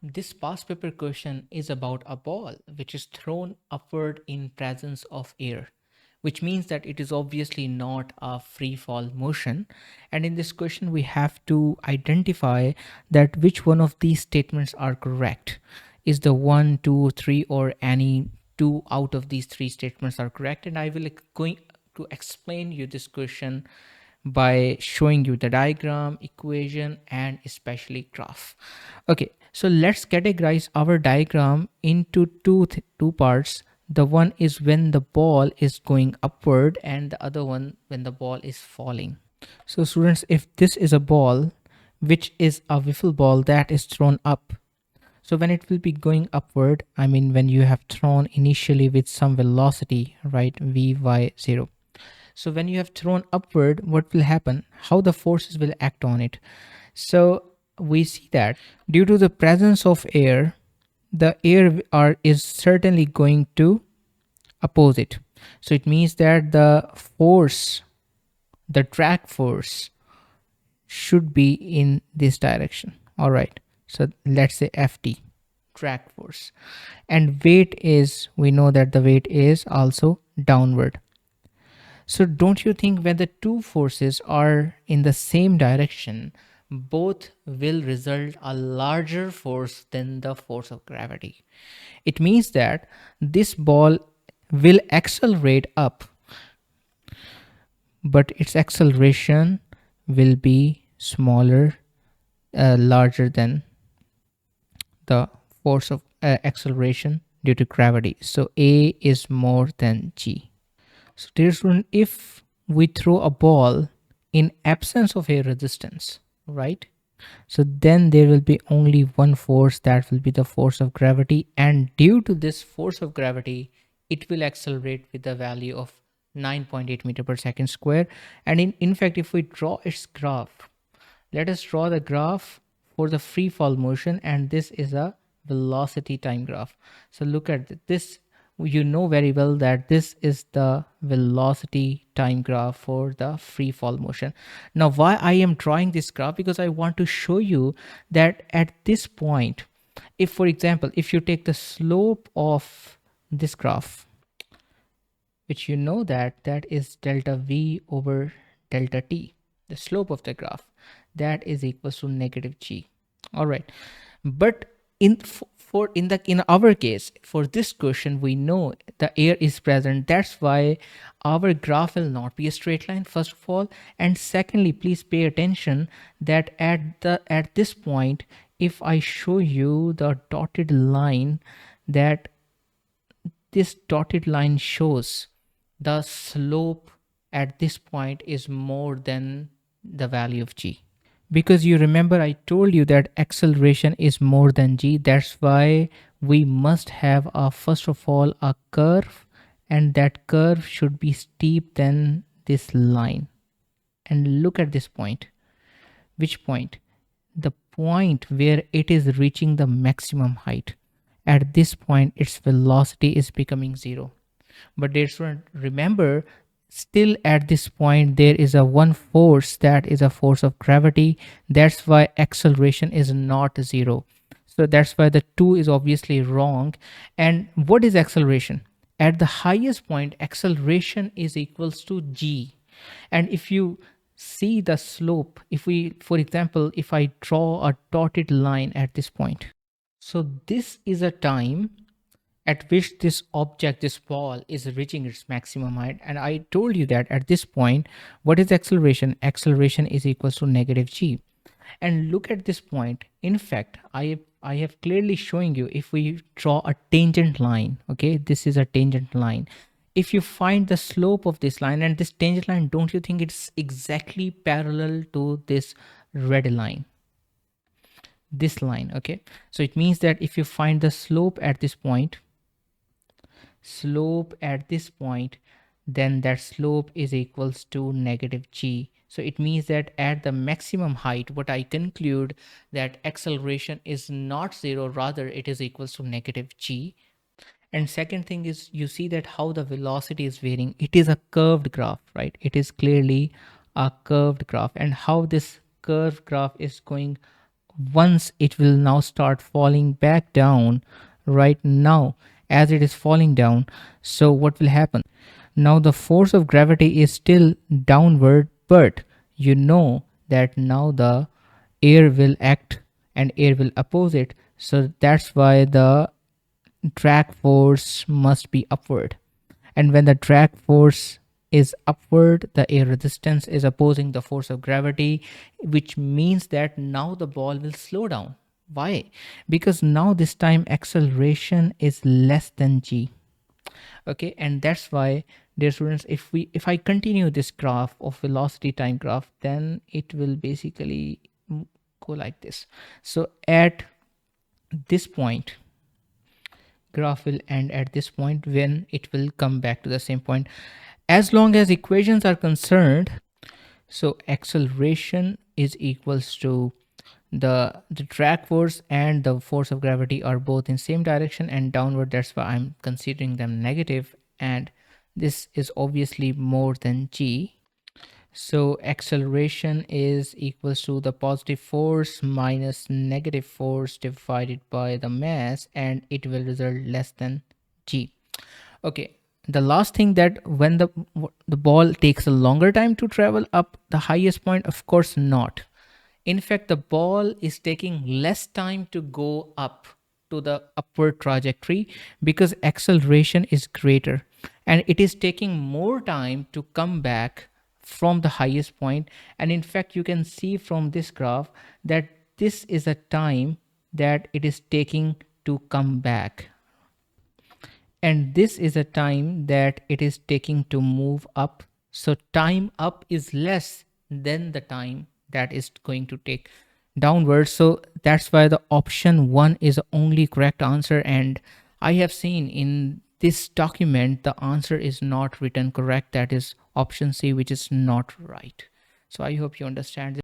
This past paper question is about a ball which is thrown upward in presence of air, which means that it is obviously not a free fall motion. And in this question, we have to identify that which one of these statements are correct. Is the one, two, three, or any two out of these three statements are correct? And I will going to explain you this question by showing you the diagram, equation, and especially graph. Okay, so let's categorize our diagram into two parts. The one is when the ball is going upward, and the other one when the ball is falling. So students, if this is a ball which is a wiffle ball that is thrown up, so when it will be going upward, I mean when you have thrown initially with some velocity, right, vy0. So when you have thrown upward, what will happen? How the forces will act on it? So we see that due to the presence of air, the air is certainly going to oppose it. So it means that the force, the drag force, should be in this direction. All right. So let's say Ft, drag force. And weight is, we know that the weight is also downward. So don't you think when the two forces are in the same direction, both will result a larger force than the force of gravity? It means that this ball will accelerate up, but its acceleration will be smaller, larger than the force of acceleration due to gravity. So A is more than G. So dear student, if we throw a ball in absence of air resistance, right? So then there will be only one force, that will be the force of gravity. And due to this force of gravity, it will accelerate with the value of 9.8 meter per second square. And in fact, if we draw its graph, let us draw the graph for the free fall motion, and this is a velocity time graph. So look at this. You know very well that this is the velocity time graph for the free fall motion. Now why I am drawing this graph? Because I want to show you that at this point, if for example, if you take the slope of this graph, which you know that is delta v over delta t, the slope of the graph, that is equals to negative g. All right, but in our case, for this question, we know the air is present. That's why our graph will not be a straight line, first of all. And secondly, please pay attention that at this point, if I show you the dotted line, that this dotted line shows the slope at this point is more than the value of g. Because you remember I told you that acceleration is more than g. That's why we must have a, first of all, a curve, and that curve should be steep than this line. And look at this point. Which point? The point where it is reaching the maximum height. At this point, its velocity is becoming zero. But remember, still at this point there is a one force, that is a force of gravity. That's why acceleration is not zero. So that's why the 2 is obviously wrong. And what is acceleration? At the highest point, acceleration is equals to g. And if you see the slope, if we, for example, if I draw a dotted line at this point, so this is a time at which this object, this ball, is reaching its maximum height. And I told you that at this point, what is acceleration? Acceleration is equals to negative g. And look at this point. In fact, I have clearly showing you, if we draw a tangent line, okay, this is a tangent line. If you find the slope of this line, and this tangent line, don't you think it's exactly parallel to this red line? This line, okay? So it means that if you find the slope at this point, then that slope is equals to negative g. So it means that at the maximum height, what I conclude, that acceleration is not zero, rather it is equals to negative g. And second thing is, you see that how the velocity is varying. It is a curved graph, right? It is clearly a curved graph. And how this curved graph is going once it will now start falling back down right now as it is falling down. So what will happen? Now the force of gravity is still downward, but you know that now the air will act and air will oppose it. So that's why the drag force must be upward. And when the drag force is upward, the air resistance is opposing the force of gravity, which means that now the ball will slow down. Why? Because now this time acceleration is less than g. Okay, and that's why, dear students, if I continue this graph of velocity time graph, then it will basically go like this. So at this point, graph will end at this point, when it will come back to the same point. As long as equations are concerned, so acceleration is equals to the drag force and the force of gravity are both in same direction and downward. That's why I'm considering them negative, and this is obviously more than g. So acceleration is equals to the positive force minus negative force divided by the mass, and it will result less than g. Okay, the last thing, that when the ball takes a longer time to travel up the highest point, of course not. In fact, the ball is taking less time to go up to the upward trajectory because acceleration is greater, and it is taking more time to come back from the highest point. And in fact, you can see from this graph that this is a time that it is taking to come back, and this is a time that it is taking to move up. So time up is less than the time that is going to take downwards. So that's why the option 1 is the only correct answer, and I have seen in this document the answer is not written correct, that is option C, which is not right. So I hope you understand this.